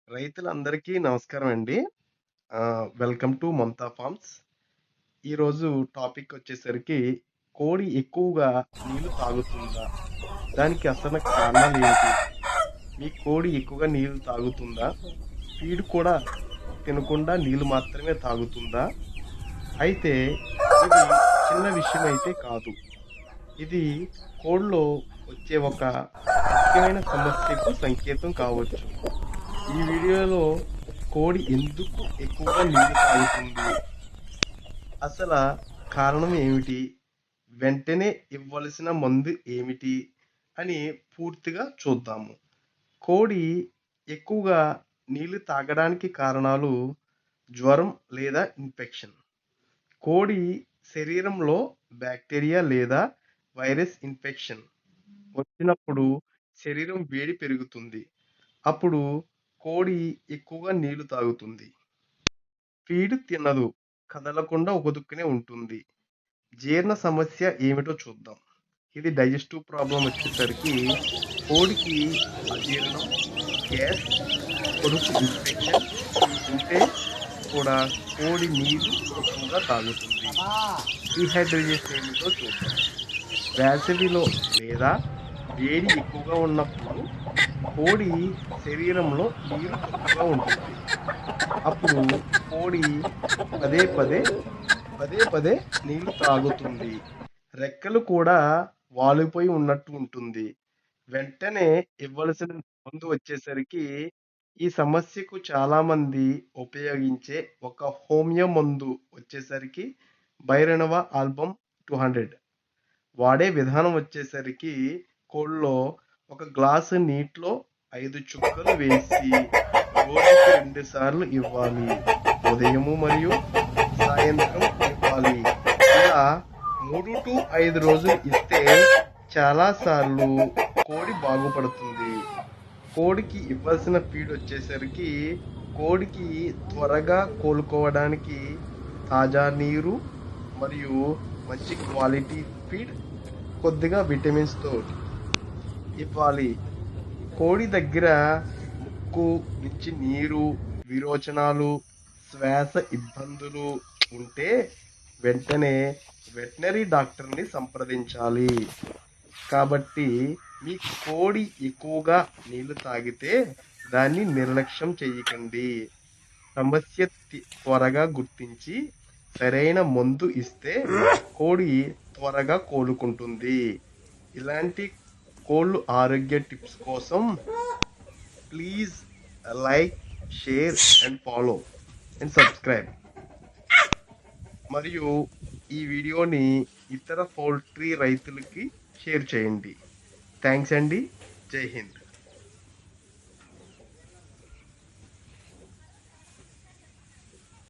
రైతులందరికీ నమస్కారం అండి. Welcome to Mamata farms. ఈరోజు టాపిక్ వచ్చేసరికి కోడి ఎక్కువగా నీళ్లు తాగుతుందా? దానికి అసలు కారణాలేంటి? మీ కోడి ఎక్కువగా నీళ్లు తాగుతుందా? ఫీడ్ కూడా తినకుండా నీళ్లు మాత్రమే తాగుతుందా? అయితే ఇది చిన్న విషయం అయితే కాదు. ఇది కోడిలో వచ్చే ఒక ముఖ్యమైన సమస్యకు సంకేతం కావచ్చు. ఈ వీడియోలో కోడి ఎందుకు ఎక్కువగా నీళ్లు తాగుతుంది? అసల కారణం ఏమిటి? వెంటనే ఇవ్వాల్సిన మందు ఏమిటి? అని పూర్తిగా చూద్దాము. కోడి ఎక్కువగా నీళ్లు తాగడానికి కారణాలు జ్వరం లేదా ఇన్ఫెక్షన్. కోడి శరీరంలో బ్యాక్టీరియా లేదా వైరస్ ఇన్ఫెక్షన్ వచ్చినప్పుడు శరీరం వేడి పెరుగుతుంది. అప్పుడు కోడి ఎక్కువగా నీళ్లు తాగుతుంది. ఫీడ్ తినదు. కదలకుండా ఒక దుక్కునే ఉంటుంది. జీర్ణ సమస్య ఏమిటో చూద్దాం. ఇది డైజెస్టివ్ ప్రాబ్లం వచ్చేసరికి కోడికి అజీర్ణం, గ్యాస్, కడుపు ఇన్ఫెక్షన్ ఉంటే కూడా కోడి నీళ్లు ఎక్కువగా తాగుతుంది. డీహైడ్రేషన్ ఏమిటో చూద్దాం. వేసవిలో లేదా వేడి ఎక్కువగా ఉన్నప్పుడు కోడి శరీరంలో నీరు తక్కువగా ఉంటుంది. అప్పుడు కోడి పదే పదే పదే పదే నీళ్లు తాగుతుంది. రెక్కలు కూడా వాలిపోయి ఉన్నట్టు ఉంటుంది. వెంటనే ఇవ్వాల్సిన మందు వచ్చేసరికి ఈ సమస్యకు చాలా మంది ఉపయోగించే ఒక హోమియో మందు వచ్చేసరికి బైరణవ ఆల్బమ్ 200. వాడే విధానం వచ్చేసరికి కోళ్ళలో ఒక గ్లాసు నీటిలో 5 చుక్కలు వేసి రోజుకి 2 సార్లు ఇవ్వాలి. ఉదయము మరియు సాయంత్రం ఇవ్వాలి. ఇలా 3 to 5 రోజులు ఇస్తే చాలా సార్లు కోడి బాగుపడుతుంది. కోడికి ఇవ్వాల్సిన ఫీడ్ వచ్చేసరికి కోడికి త్వరగా కోలుకోవడానికి తాజా నీరు మరియు మంచి క్వాలిటీ ఫీడ్, కొద్దిగా విటమిన్స్తో ఇవ్వాలి. కోడి దగ్గర ముక్కు నుంచి నీరు, విరోచనాలు, శ్వాస ఇబ్బందులు ఉంటే వెంటనే వెటనరీ డాక్టర్ని సంప్రదించాలి. కాబట్టి మీ కోడి ఎక్కువగా నీళ్లు తాగితే దాన్ని నిర్లక్ష్యం చేయకండి. సమస్య త్వరగా గుర్తించి సరైన మందు ఇస్తే కోడి త్వరగా కోలుకుంటుంది. ఇలాంటి కోళ్ళు ఆరోగ్య టిప్స్ కోసం please like, share and follow and subscribe. మరియు ఈ వీడియోని ఇతర పౌల్ట్రీ రైతులకి షేర్ చేయండి. థ్యాంక్స్ అండి. జై హింద్.